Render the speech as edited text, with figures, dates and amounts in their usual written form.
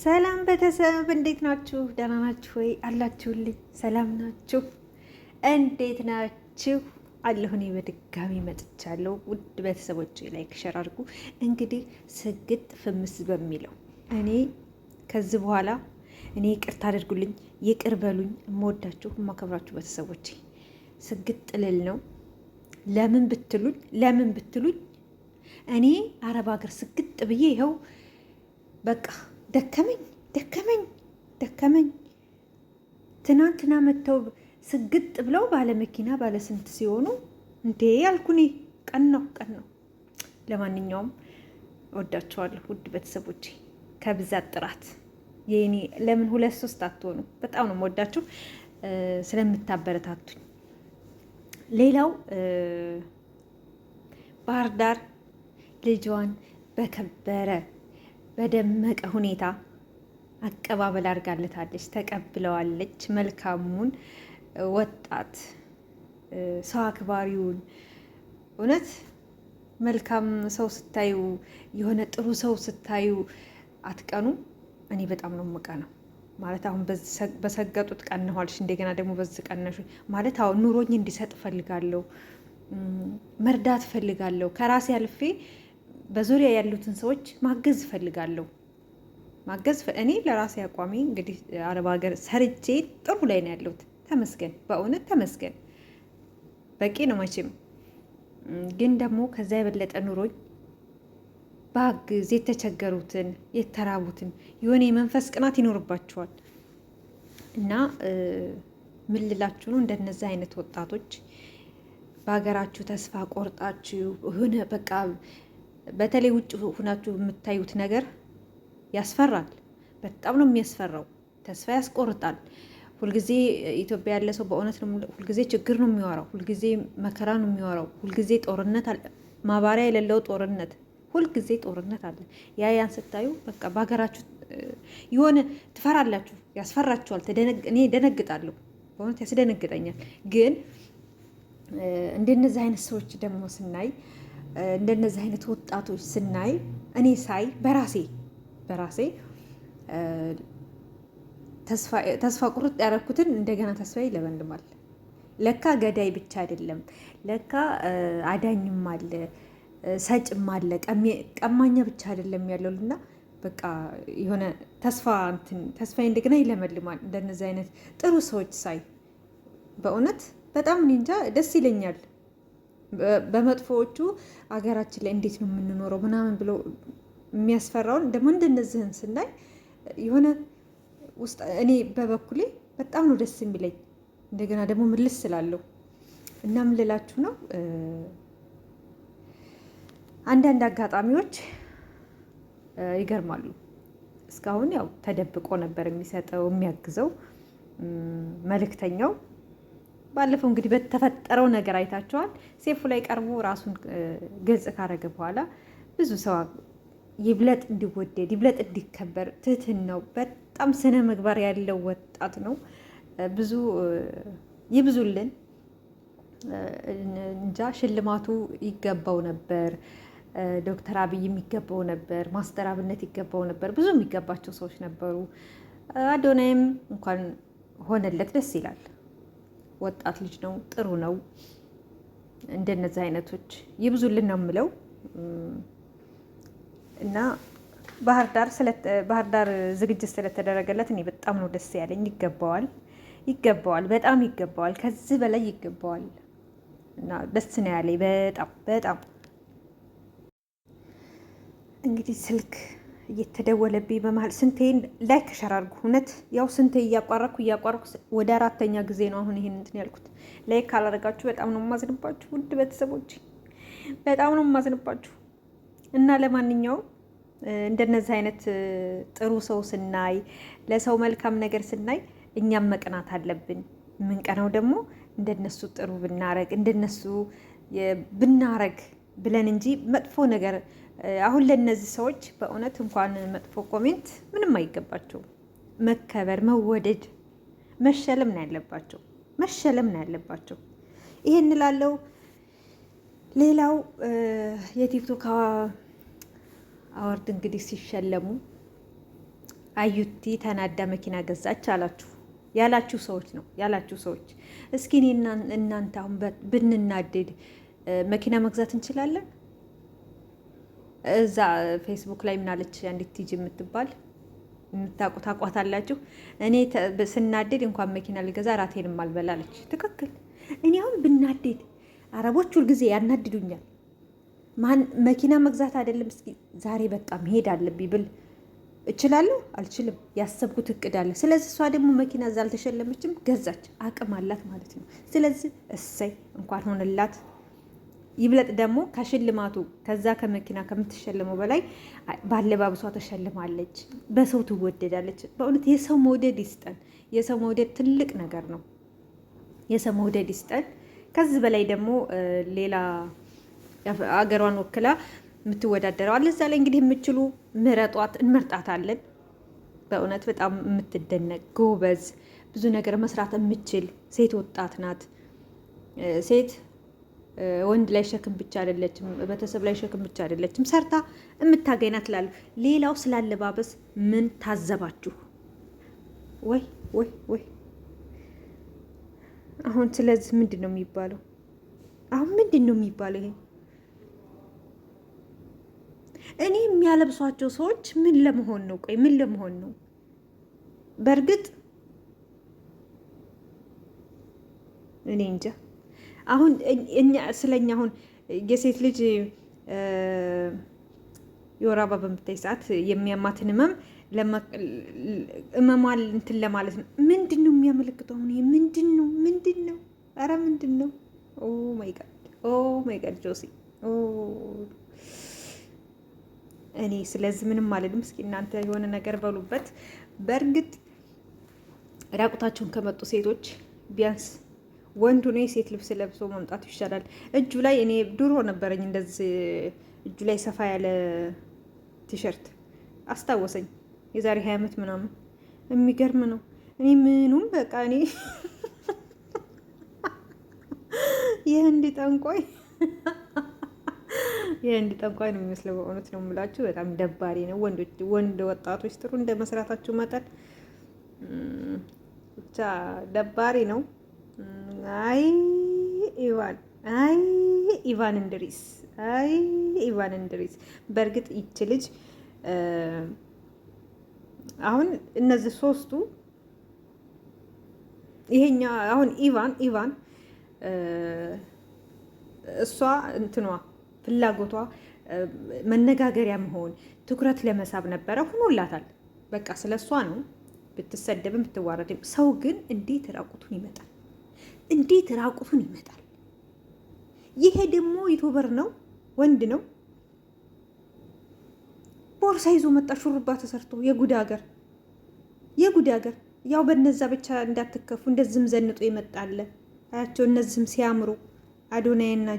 ሰላም ቤተሰብ እንዴት ናችሁ? ደህና ናችሁ ወይ? አላችሁልኝ? ሰላም ናችሁ? እንዴት ናችሁ? አለሁ። እኔ በድጋሚ መጥቻለሁ። ውድ ቤተሰቦች ላይክ ሸር አድርጉ። እንግዲህ ስግጥ ፍምስ በሚለው እኔ ከዚህ በኋላ እኔ ይቅርታ አድርጉልኝ፣ ይቅር በሉኝ። የምወዳችሁ የማከብራችሁ ቤተሰቦች ስግጥ ልል ነው። ለምን ብትሉኝ እኔ አረብ ሀገር ስግጥ ብዬ ይኸው በቃ ደከመኝ። ትናንትና መጥተው ስግጥ ብለው ባለመኪና ባለስንት ሲሆኑ እንዴ ያልኩኔ ቀን ነው። ለማንኛውም ወዳችኋለሁ ውድ ቤተሰቦቼ፣ ከብዛት ጥራት የኔ ለምን 2-3 አትሆኑ? በጣም ነው ወዳችሁ ስለምታበረታቱኝ። ሌላው ባህር ዳር ልጇን በከበረ በደመቀ ሁኔታ አቀባበል አድርጋለታለች፣ ተቀብለዋለች። መልካሙን ወጣት ሰው አክባሪውን እውነት መልካም ሰው ስታዩ የሆነ ጥሩ ሰው ስታዩ አትቀኑ? እኔ በጣም ነው የምቀነው። ማለት አሁን በሰገጡት ቀንኋልሽ፣ እንደገና ደግሞ በዚህ ቀነሹ ማለት አሁን ኑሮኝ እንዲሰጥ እፈልጋለሁ፣ መርዳት እፈልጋለሁ። ከራሴ አልፌ በዙሪያ ያሉትን ሰዎች ማገዝ እፈልጋለሁ። እኔ ለራሴ አቋሚ እንግዲህ አረብ ሀገር ሰርቼ ጥሩ ላይ ነው ያለሁት። ተመስገን፣ በእውነት ተመስገን። በቂ ነው መቼም። ግን ደግሞ ከዛ የበለጠ ኑሮኝ ባግዝ የተቸገሩትን የተራቡትን የሆነ የመንፈስ ቅናት ይኖርባቸዋል። እና ምን ልላችሁ ነው፣ እንደነዚህ አይነት ወጣቶች በሀገራችሁ ተስፋ ቆርጣችሁ የሆነ በቃ በተለይ ውጭ ሁናችሁ የምታዩት ነገር ያስፈራል። በጣም ነው የሚያስፈራው። ተስፋ ያስቆርጣል። ሁልጊዜ ኢትዮጵያ ያለ ሰው በእውነት ሁልጊዜ ችግር ነው የሚወራው፣ ሁልጊዜ መከራ ነው የሚወራው፣ ሁልጊዜ ጦርነት አለ፣ ማባሪያ የሌለው ጦርነት፣ ሁልጊዜ ጦርነት አለ። ያን ስታዩ በቃ በሀገራችሁ የሆነ ትፈራላችሁ፣ ያስፈራችኋል። እኔ ደነግጣለሁ፣ በእውነት ያስደነግጠኛል። ግን እንደነዚህ አይነት ሰዎች ደግሞ ስናይ እንደነዚህ አይነት ወጣቶች ስናይ እኔ ሳይ በራሴ ተስፋ ቁርጥ ያደረኩትን እንደገና ተስፋ ይለመልማል። ለካ ገዳይ ብቻ አይደለም፣ ለካ አዳኝም አለ፣ ሰጭም አለ፣ ቀማኛ ብቻ አይደለም ያለውና በቃ የሆነ ተስፋ እንደገና ይለመልማል። እንደነዚህ አይነት ጥሩ ሰዎች ሳይ በእውነት በጣም እኔ እንጃ ደስ ይለኛል። በመጥፎዎቹ አገራችን ላይ እንዴት ነው የምንኖረው ምናምን ብሎ የሚያስፈራውን ደግሞ እንደነዚህን ስናይ የሆነ ውስጥ እኔ በበኩሌ በጣም ነው ደስ የሚለኝ። እንደገና ደግሞ ምልስ ስላለሁ እና ምን ልላችሁ ነው፣ አንዳንድ አጋጣሚዎች ይገርማሉ። እስካሁን ያው ተደብቆ ነበር የሚሰጠው የሚያግዘው መልእክተኛው። ባለፈው እንግዲህ በተፈጠረው ነገር አይታችኋል። ሴፉ ላይ ቀርቦ ራሱን ግልጽ ካረገ በኋላ ብዙ ሰው ይብለጥ እንዲወደድ ይብለጥ እንዲከበር ትህትናው በጣም ስነ ምግባር ያለው ወጣት ነው። ብዙ ይብዙልን እንጃ። ሽልማቱ ይገባው ነበር። ዶክተር አብይ የሚገባው ነበር። ማስተር አብነት ይገባው ነበር። ብዙ የሚገባቸው ሰዎች ነበሩ። አዶናይም እንኳን ሆነለት፣ ደስ ይላል። ወጣት ልጅ ነው፣ ጥሩ ነው። እንደነዚህ አይነቶች ይብዙልን ነው የምለው። እና ባህር ዳር ዝግጅት ስለተደረገለት እኔ በጣም ነው ደስ ያለኝ። ይገባዋል፣ በጣም ይገባዋል፣ ከዚህ በላይ ይገባዋል። እና ደስ ነው ያለኝ በጣም። እንግዲህ ስልክ እየተደወለብኝ በመሀል ስንቴ ላይክ ሸር አድርጉ። እውነት ያው ስንቴ እያቋረኩ ወደ 4ኛ ጊዜ ነው አሁን ይሄን እንትን ያልኩት። ላይክ ካላደረጋችሁ በጣም ነው የማዝንባችሁ ውድ ቤተሰቦች፣ በጣም ነው የማዝንባችሁ። እና ለማንኛውም እንደነዚህ አይነት ጥሩ ሰው ስናይ፣ ለሰው መልካም ነገር ስናይ እኛም መቅናት አለብን። የምንቀናው ደግሞ እንደነሱ ጥሩ ብናረግ እንደነሱ ብናረግ ብለን እንጂ መጥፎ ነገር አሁን ለነዚህ ሰዎች በእውነት እንኳን መጥፎ ኮሜንት ምንም አይገባቸውም። መከበር፣ መወደድ፣ መሸለም ነው ያለባቸው። ይሄን እንላለው። ሌላው የቲክቶክ አዋርድ እንግዲህ ሲሸለሙ አዩቲ ተናዳ መኪና ገዛች አላችሁ ያላችሁ ሰዎች ነው ያላችሁ ሰዎች። እስኪ እኔ እናንተ አሁን ብንናደድ መኪና መግዛት እንችላለን? እዛ ፌስቡክ ላይ ምናለች አንዲት ቲጂ የምትባል የምታውቁት አቋታላችሁ። እኔ ስናደድ እንኳን መኪና ልገዛ ራቴንም አልበላለች። ትክክል። እኔ አሁን ብናደድ አረቦች ሁልጊዜ ያናድዱኛል። መኪና መግዛት አይደለም እስኪ ዛሬ በቃ መሄድ አለብኝ ብል እችላለሁ? አልችልም። ያሰብኩት እቅድ አለ። ስለዚህ እሷ ደግሞ መኪና እዛ አልተሸለመችም፣ ገዛች። አቅም አላት ማለት ነው። ስለዚህ እሰይ እንኳን ሆነላት። ይብለጥ ደግሞ ከሽልማቱ ከዛ ከመኪና ከምትሸልመው በላይ ባለባብሷ ተሸልማለች። በሰው ትወደዳለች። በእውነት የሰው መውደድ ይስጠን። የሰው መውደድ ትልቅ ነገር ነው። የሰው መውደድ ይስጠን። ከዚህ በላይ ደግሞ ሌላ አገሯን ወክላ የምትወዳደረው አለ። እዛ ላይ እንግዲህ የምችሉ ምረጧት፣ እንመርጣታለን። በእውነት በጣም የምትደነቅ ጎበዝ፣ ብዙ ነገር መስራት የምችል ሴት ወጣት ናት። ሴት ወንድ ላይ ሸክም ብቻ አይደለችም፣ ቤተሰብ ላይ ሸክም ብቻ አይደለችም፣ ሰርታ የምታገኝ ናት እላለሁ። ሌላው ስላለባበስ ምን ታዘባችሁ? ወይ ወይ ወይ አሁን ስለዚህ ምንድን ነው የሚባለው? አሁን ምንድን ነው የሚባለው? ይሄ እኔ የሚያለብሷቸው ሰዎች ምን ለመሆን ነው? ቆይ ምን ለመሆን ነው? በእርግጥ እኔ እንጃ። አሁን ስለኛ አሁን የሴት ልጅ የወር አበባ በምታይ ሰዓት የሚያማትን ህመሟን እንትን ለማለት ነው። ምንድን ነው የሚያመለክተው? አሁን ይሄ ምንድን ነው? ምንድን ነው? ኧረ ምንድን ነው? ኦ ማይ ጋድ፣ ኦ ማይ ጋድ ጆሲ። እኔ ስለዚህ ምንም አልልም። እስኪ እናንተ የሆነ ነገር በሉበት። በእርግጥ ራቁታቸውን ከመጡ ሴቶች ቢያንስ ወንዱ ነው የሴት ልብስ ለብሶ መምጣቱ ይሻላል። እጁ ላይ እኔ ድሮ ነበረኝ እንደዚህ እጁ ላይ ሰፋ ያለ ቲሸርት አስታወሰኝ፣ የዛሬ 20 ዓመት ምናምን። የሚገርም ነው። እኔ ምኑም በቃ እኔ የህንድ ጠንቋይ የህንድ ጠንቋይ ነው የሚመስለው። በእውነት ነው የምላችሁ። በጣም ደባሪ ነው። ወንድ ወጣቶች ጥሩ እንደ መስራታችሁ መጠን ብቻ ደባሪ ነው። አይ ኢቫን፣ አይ ኢቫን እንድሪስ፣ አይ ኢቫን እንድሪስ። በእርግጥ ይች ልጅ አሁን እነዚህ ሶስቱ ይሄኛ አሁን ኢቫን እሷ እንትኗ ፍላጎቷ መነጋገሪያ መሆን ትኩረት ለመሳብ ነበረ፣ ሆኖላታል። በቃ ስለ እሷ ነው ብትሰደብም ብትዋረድም። ሰው ግን እንዴት ራቁቱን ይመጣል? እንዴት ራቁቱን ይመጣል? ይሄ ደግሞ ዩቱበር ነው፣ ወንድ ነው። ቦርሳ ይዞ መጣ፣ ሹሩባ ተሰርቶ። የጉድ ሀገር፣ የጉድ ሀገር። ያው በነዛ ብቻ እንዳትከፉ። እንደዚህም ዘንጦ ይመጣለ። አያቸው እነዚህም ሲያምሩ አዶናይና